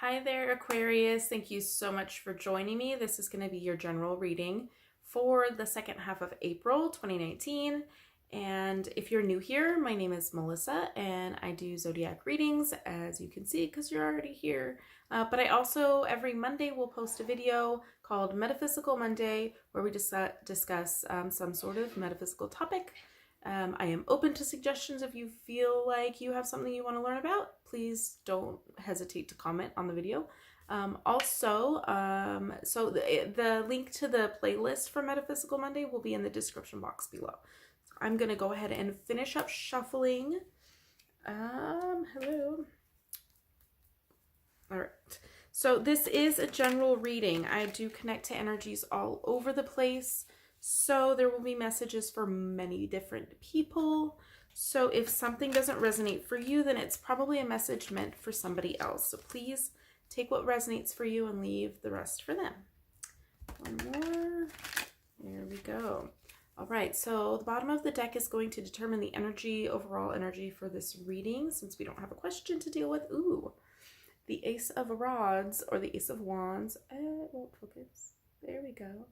Hi there, Aquarius. Thank you so much for joining me. This is going to be your general reading for the second half of April 2019. And if you're new here, my name is Melissa and I do zodiac readings, as you can see because you're already here. But I also, every Monday, will post a video called Metaphysical Monday where we discuss some sort of metaphysical topic. I am open to suggestions. If you feel like you have something you want to learn about, please don't hesitate to comment on the video. So the link to the playlist for Metaphysical Monday will be in the description box below. So I'm going to go ahead and finish up shuffling. Hello. All right. So this is a general reading. I do connect to energies all over the place. So there will be messages for many different people. So if something doesn't resonate for you, then it's probably a message meant for somebody else. So please take what resonates for you and leave the rest for them. One more. There we go. All right, so the bottom of the deck is going to determine the energy, overall energy for this reading, since we don't have a question to deal with. Ooh, the Ace of Rods or the Ace of Wands. It won't focus. There we go.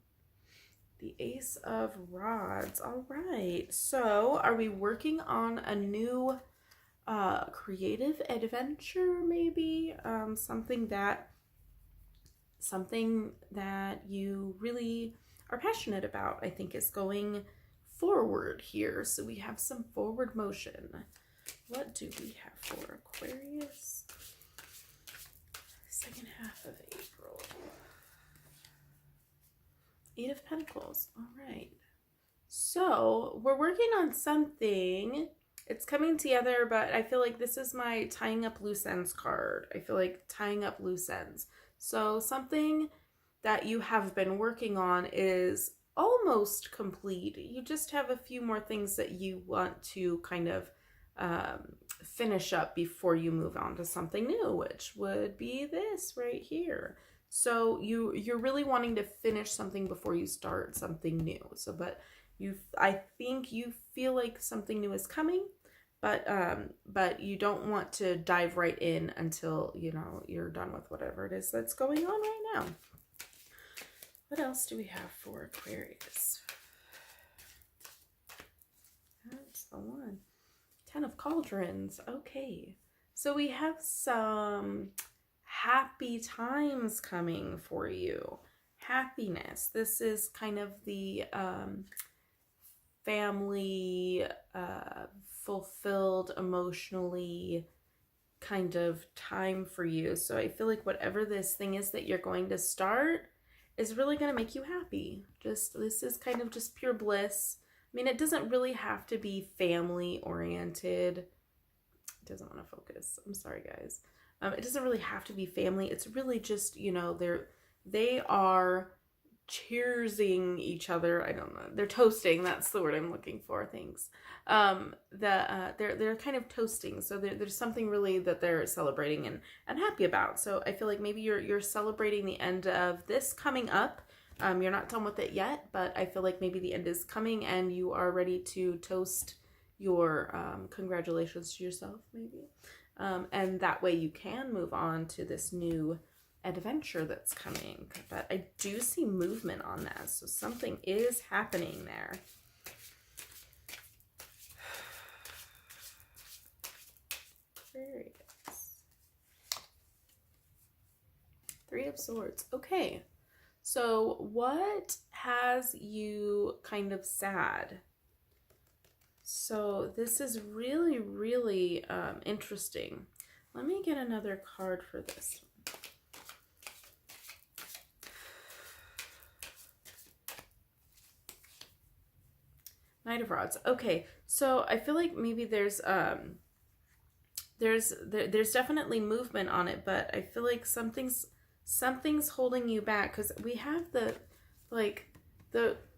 The Ace of Rods. All right. So are we working on a new creative adventure, maybe? Something that you really are passionate about, I think, is going forward here. So we have some forward motion. What do we have for Aquarius? Second half of April. Eight of Pentacles. All right. So we're working on something. It's coming together, but I feel like this is my tying up loose ends card. I feel like tying up loose ends. So something that you have been working on is almost complete. You just have a few more things that you want to kind of finish up before you move on to something new, which would be this right here. So you're really wanting to finish something before you start something new. So, but I think you feel like something new is coming, but you don't want to dive right in until, you know, you're done with whatever it is that's going on right now. What else do we have for Aquarius? That's the one. 10 of Cauldrons. Okay. So we have some happy times coming for you. Happiness. This is kind of the family, fulfilled emotionally kind of time for you. So I feel like whatever this thing is that you're going to start is really going to make you happy. This is kind of just pure bliss. I mean, it doesn't really have to be family oriented. It doesn't want to focus. I'm sorry, guys. It doesn't really have to be family. It's really just, you know, they are cheersing each other. I don't know. They're toasting. That's the word I'm looking for. Thanks. They're kind of toasting. So there's something really that they're celebrating and happy about. So I feel like maybe you're celebrating the end of this coming up. You're not done with it yet, but I feel like maybe the end is coming and you are ready to toast your congratulations to yourself, maybe. And that way you can move on to this new adventure that's coming. But I do see movement on that. So something is happening there. Aquarius. Three of Swords. Okay. So what has you kind of sad? So this is really, really interesting. Let me get another card for this one. Knight of Rods. Okay, so I feel like maybe there's definitely movement on it, but I feel like something's holding you back, because we have the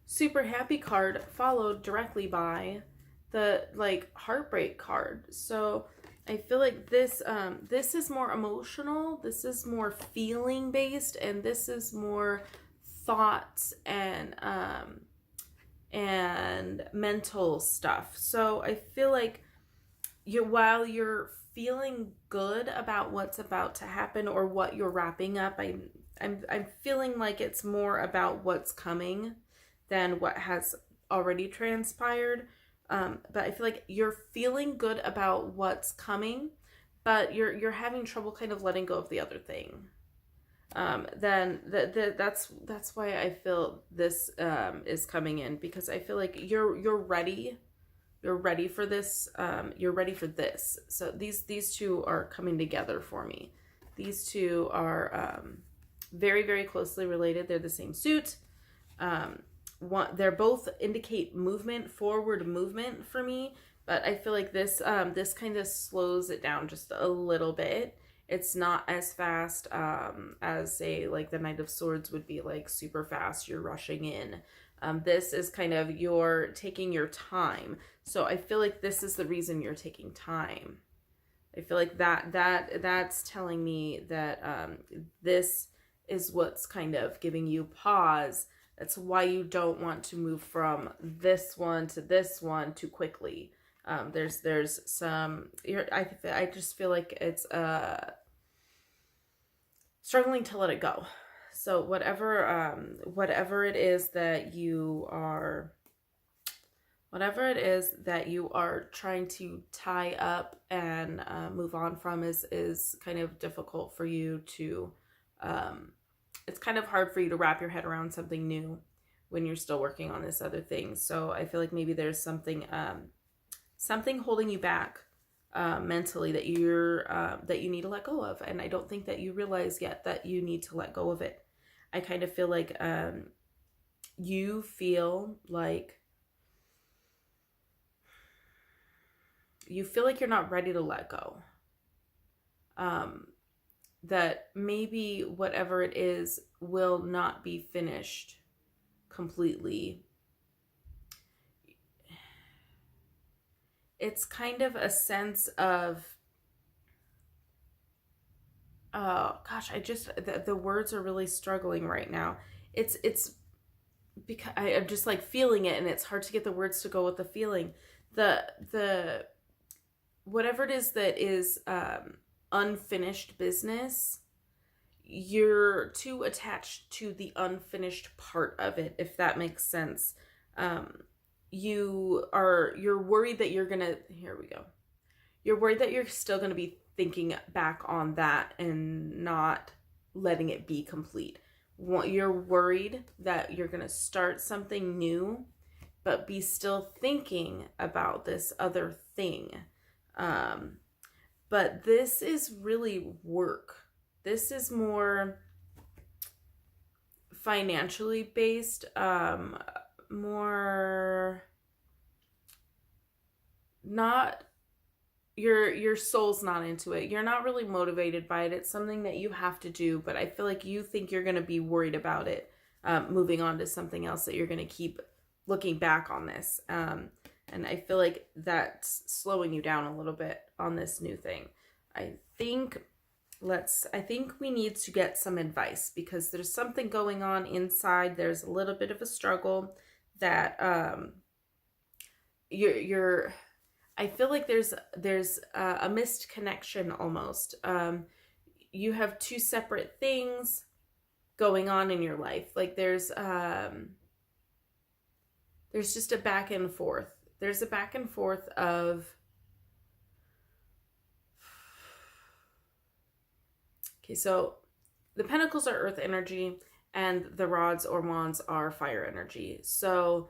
super happy card followed directly by the heartbreak card. So I feel like this is more emotional, this is more feeling based, and this is more thoughts and mental stuff. So I feel like while you're feeling good about what's about to happen or what you're wrapping up. I'm feeling like it's more about what's coming than what has already transpired. But I feel like you're feeling good about what's coming, but you're having trouble kind of letting go of the other thing. Then that's why I feel this is coming in, because I feel like you're ready. You're ready for this. You're ready for this. So these two are coming together for me. These two are very, very closely related. They're the same suit. They're both indicate movement, forward movement for me. But I feel like this this kind of slows it down just a little bit. It's not as fast as, say, like the Knight of Swords would be, like super fast. You're rushing in. This is kind of, you're taking your time. So I feel like this is the reason you're taking time. I feel like that's telling me that this is what's kind of giving you pause. That's why you don't want to move from this one to this one too quickly. There's some, I just feel like it's struggling to let it go. So whatever it is that you are trying to tie up and move on from is kind of difficult for you to, it's kind of hard for you to wrap your head around something new when you're still working on this other thing. So I feel like maybe there's something holding you back mentally that you need to let go of, and I don't think that you realize yet that you need to let go of it. I kind of feel like you feel like you're not ready to let go. That maybe whatever it is will not be finished completely. It's kind of a sense of, oh gosh, the words are really struggling right now. It's because I'm just like feeling it, and it's hard to get the words to go with the feeling. The whatever it is that is unfinished business, you're too attached to the unfinished part of it, if that makes sense. You're worried that you're worried that you're still gonna be thinking back on that and not letting it be complete. You're worried that you're gonna start something new but be still thinking about this other thing. But this is really work. This is more financially based, more not, your soul's not into it. You're not really motivated by it. It's something that you have to do, but I feel like you think you're going to be worried about it, moving on to something else, that you're going to keep looking back on this. And I feel like that's slowing you down a little bit on this new thing. I think we need to get some advice, because there's something going on inside. There's a little bit of a struggle that I feel like there's a missed connection almost. You have two separate things going on in your life. Like there's just a back and forth. There's a back and forth of, okay, so the pentacles are earth energy and the rods or wands are fire energy. So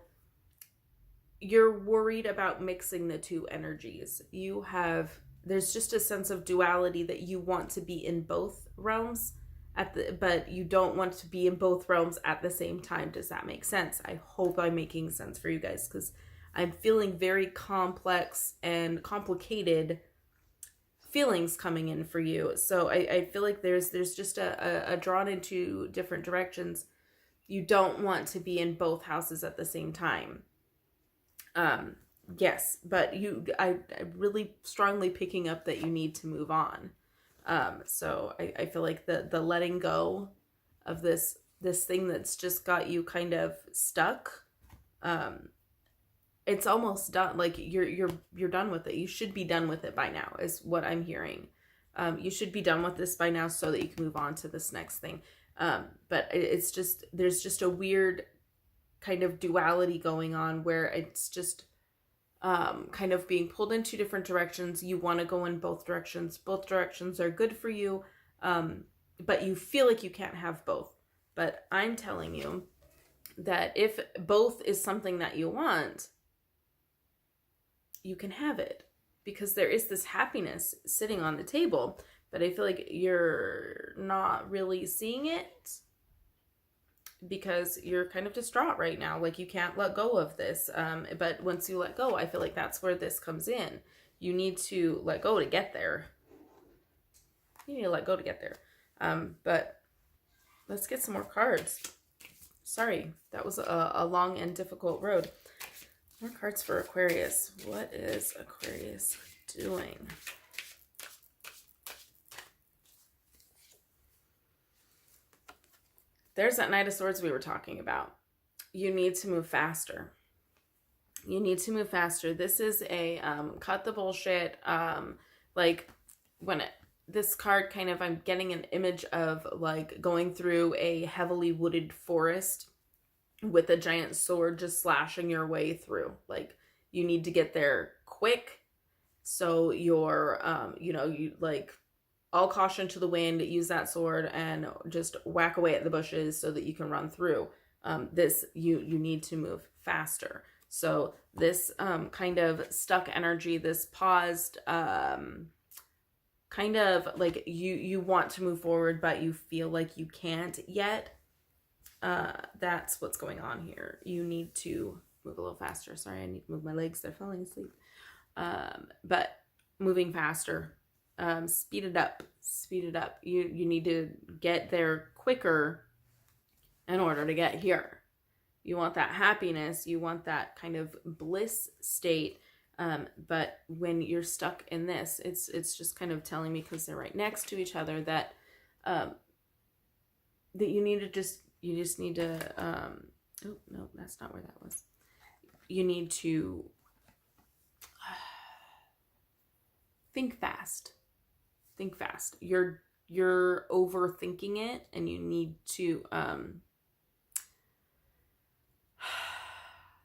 you're worried about mixing the two energies. There's just a sense of duality that you want to be in both realms but you don't want to be in both realms at the same time. Does that make sense? I hope I'm making sense for you guys, because I'm feeling very complex and complicated feelings coming in for you. So I feel like there's just a drawn into different directions. You don't want to be in both houses at the same time. Yes, but I'm really strongly picking up that you need to move on. So I feel like the letting go of this thing that's just got you kind of stuck, it's almost done. Like you're done with it. You should be done with it by now, is what I'm hearing. You should be done with this by now so that you can move on to this next thing. But it's just, there's just a weird kind of duality going on where it's just kind of being pulled in two different directions. You want to go in both directions. Both directions are good for you, but you feel like you can't have both. But I'm telling you that if both is something that you want, you can have it, because there is this happiness sitting on the table, but I feel like you're not really seeing it because you're kind of distraught right now. Like you can't let go of this. But once you let go, I feel like that's where this comes in. You need to let go to get there. You need to let go to get there. But let's get some more cards. Sorry, that was a long and difficult road. More cards for Aquarius. What is Aquarius doing? There's that Knight of Swords we were talking about. You need to move faster. You need to move faster. This is a cut the bullshit. Like when this card kind of, I'm getting an image of like going through a heavily wooded forest with a giant sword just slashing your way through. Like you need to get there quick. So you're, you like all caution to the wind, use that sword and just whack away at the bushes so that you can run through. You need to move faster. So this kind of stuck energy, this paused, kind of like you want to move forward, but you feel like you can't yet. That's what's going on here. You need to move a little faster. Sorry, I need to move my legs. They're falling asleep. But moving faster, speed it up. You need to get there quicker in order to get here. You want that happiness. You want that kind of bliss state. But when you're stuck in this, it's just kind of telling me, because they're right next to each other, that that you need to you just need to, oh, no, that's not where that was. You need to think fast. Think fast. You're overthinking it, and you need to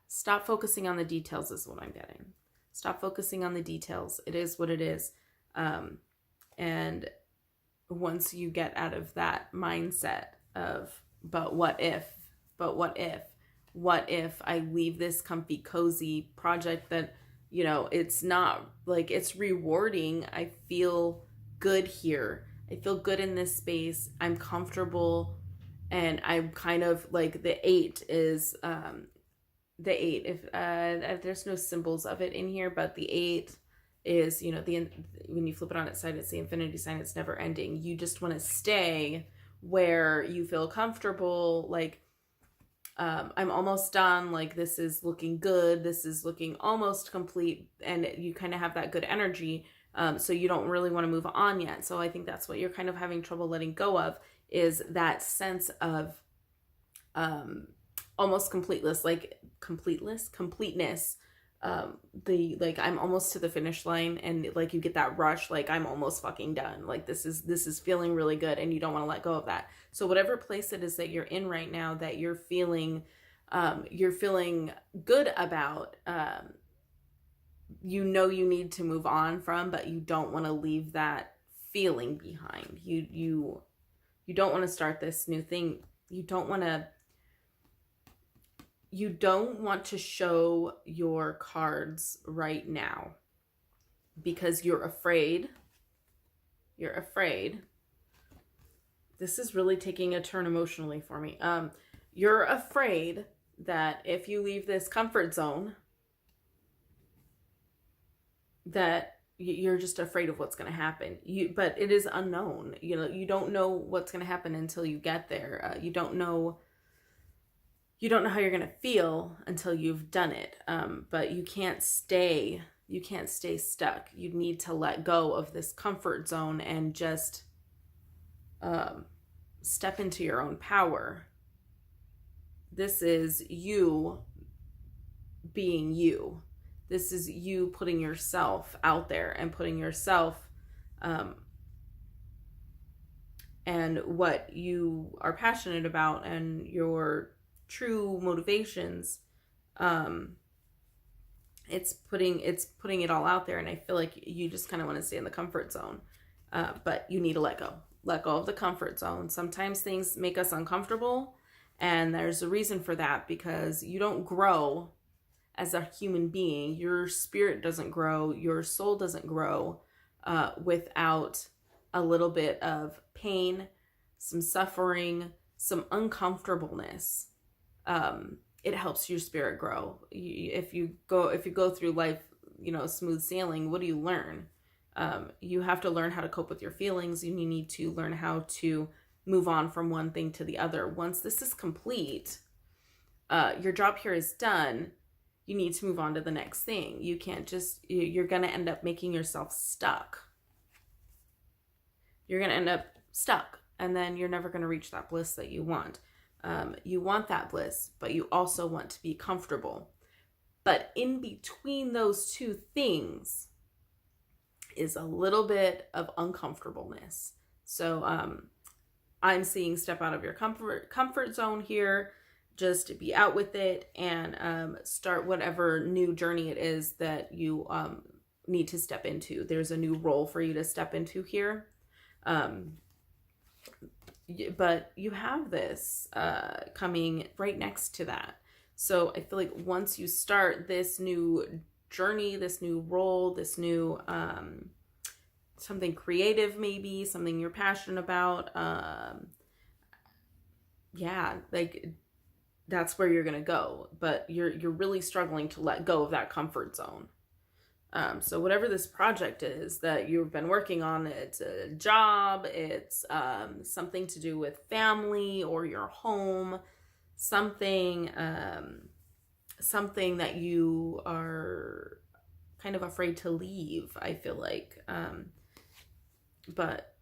stop focusing on the details is what I'm getting. Stop focusing on the details. It is what it is. And once you get out of that mindset of, but what if I leave this comfy, cozy project that, it's not like it's rewarding. I feel good here. I feel good in this space. I'm comfortable. And I'm kind of like the 8 is, the 8, if there's no symbols of it in here, but the 8 is, when you flip it on its side, it's the infinity sign. It's never ending. You just want to stay where you feel comfortable. Like, I'm almost done. Like, this is looking good. This is looking almost complete. And you kind of have that good energy. So you don't really want to move on yet. So I think that's what you're kind of having trouble letting go of, is that sense of, almost completeness. Like I'm almost to the finish line, and like you get that rush, like I'm almost fucking done. Like this is feeling really good, and you don't want to let go of that. So whatever place it is that you're in right now that you're feeling good about, you need to move on from, but you don't want to leave that feeling behind. You don't want to start this new thing. You don't want to show your cards right now because you're afraid. This is really taking a turn emotionally for me. You're afraid that if you leave this comfort zone, that you're just afraid of what's going to happen. But it is unknown. You don't know what's going to happen until you get there. You don't know how you're going to feel until you've done it. But you can't stay stuck. You need to let go of this comfort zone and just step into your own power. This is you being you. This is you putting yourself out there and putting yourself and what you are passionate about and your true motivations. It's putting it all out there, and I feel like you just kind of want to stay in the comfort zone, but you need to let go of the comfort zone. Sometimes things make us uncomfortable, and there's a reason for that, because you don't grow as a human being. Your spirit doesn't grow, your soul doesn't grow without a little bit of pain, some suffering, some uncomfortableness. It helps your spirit grow. If you go through life, smooth sailing, what do you learn? You have to learn how to cope with your feelings. You need to learn how to move on from one thing to the other. Once this is complete, your job here is done. You need to move on to the next thing. You can't you're going to end up making yourself stuck. You're going to end up stuck, and then you're never going to reach that bliss that you want. You want that bliss, but you also want to be comfortable. But in between those two things is a little bit of uncomfortableness. So I'm seeing step out of your comfort zone here. Just be out with it and start whatever new journey it is that you need to step into. There's a new role for you to step into here. But you have this coming right next to that. So I feel like once you start this new journey, this new role, this new something creative, maybe something you're passionate about, that's where you're gonna go. But you're really struggling to let go of that comfort zone. So whatever this project is that you've been working on, it's a job, it's something to do with family or your home, something that you are kind of afraid to leave, I feel like. But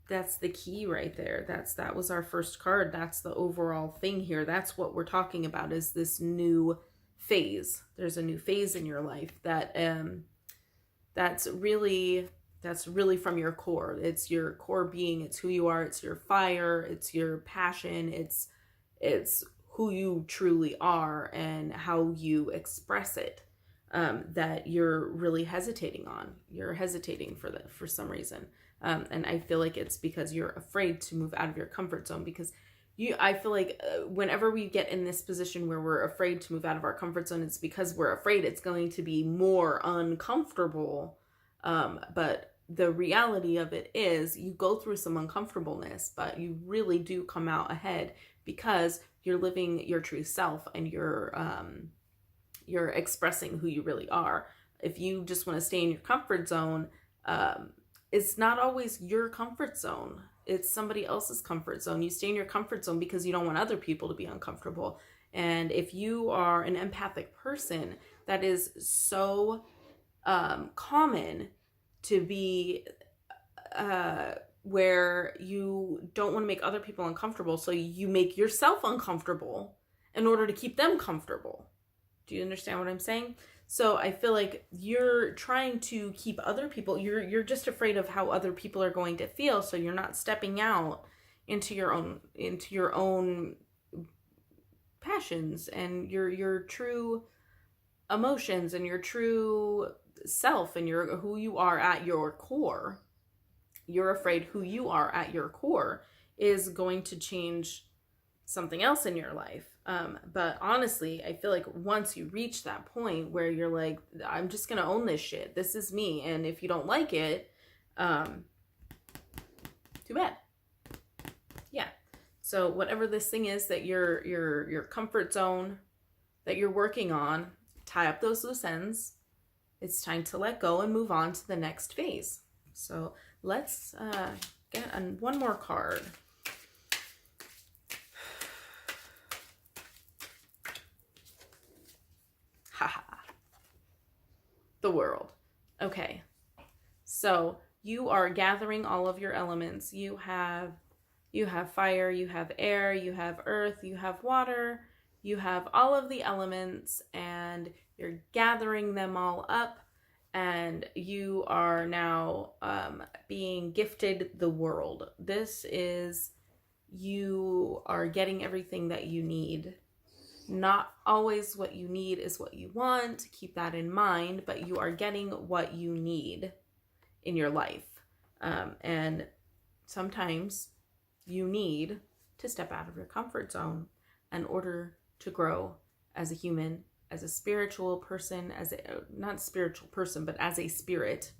that's the key right there. That was our first card. That's the overall thing here. That's what we're talking about, is this new phase. There's a new phase in your life that's really from your core. It's your core being. It's who you are. It's your fire. It's your passion. It's who you truly are and how you express it, that you're really hesitating on. You're hesitating for some reason. And I feel like it's because you're afraid to move out of your comfort zone, because I feel like whenever we get in this position where we're afraid to move out of our comfort zone, it's because we're afraid it's going to be more uncomfortable. But the reality of it is you go through some uncomfortableness, but you really do come out ahead because you're living your true self and you're expressing who you really are. If you just want to stay in your comfort zone, it's not always your comfort zone. It's somebody else's comfort zone. You stay in your comfort zone because you don't want other people to be uncomfortable. And if you are an empathic person, that is so common to be where you don't want to make other people uncomfortable. So you make yourself uncomfortable in order to keep them comfortable. Do you understand what I'm saying? So I feel like you're trying to keep other people, you're just afraid of how other people are going to feel, so you're not stepping out into your own passions and your true emotions and your true self and who you are at your core. You're afraid who you are at your core is going to change something else in your life. But honestly, I feel like once you reach that point where you're like, I'm just gonna own this shit. This is me. And if you don't like it, too bad. Yeah. So whatever this thing is that your comfort zone that you're working on, tie up those loose ends. It's time to let go and move on to the next phase. So let's get one more card. The World. Okay. So you are gathering all of your elements. You have fire, you have air, you have earth, you have water, you have all of the elements, and You're gathering them all up, and you are now being gifted the world. This is, you are getting everything that you need. Not always what you need is what you want. Keep that in mind, but you are getting what you need in your life. And sometimes you need to step out of your comfort zone in order to grow as a human, as a spiritual person, as a, not spiritual person, but as a spirit,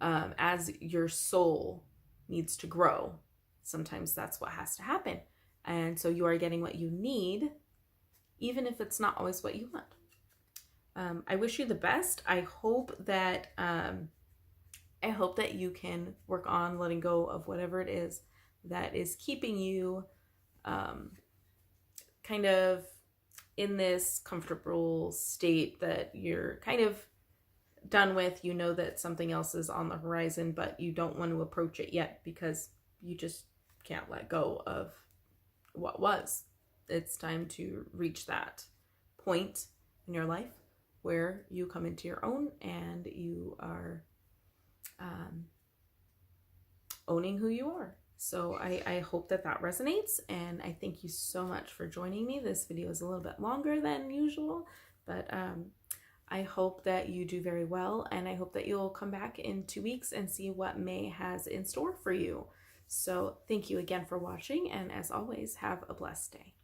as your soul needs to grow. Sometimes that's what has to happen. And so you are getting what you need, even if it's not always what you want. I wish you the best. I hope that you can work on letting go of whatever it is that is keeping you kind of in this comfortable state that you're kind of done with. You know that something else is on the horizon, but you don't want to approach it yet because you just can't let go of what was. It's time to reach that point in your life where you come into your own and you are owning who you are. So I hope that resonates, and I thank you so much for joining me. This video is a little bit longer than usual, but I hope that you do very well, and I hope that you'll come back in 2 weeks and see what May has in store for you. So thank you again for watching, and as always, have a blessed day.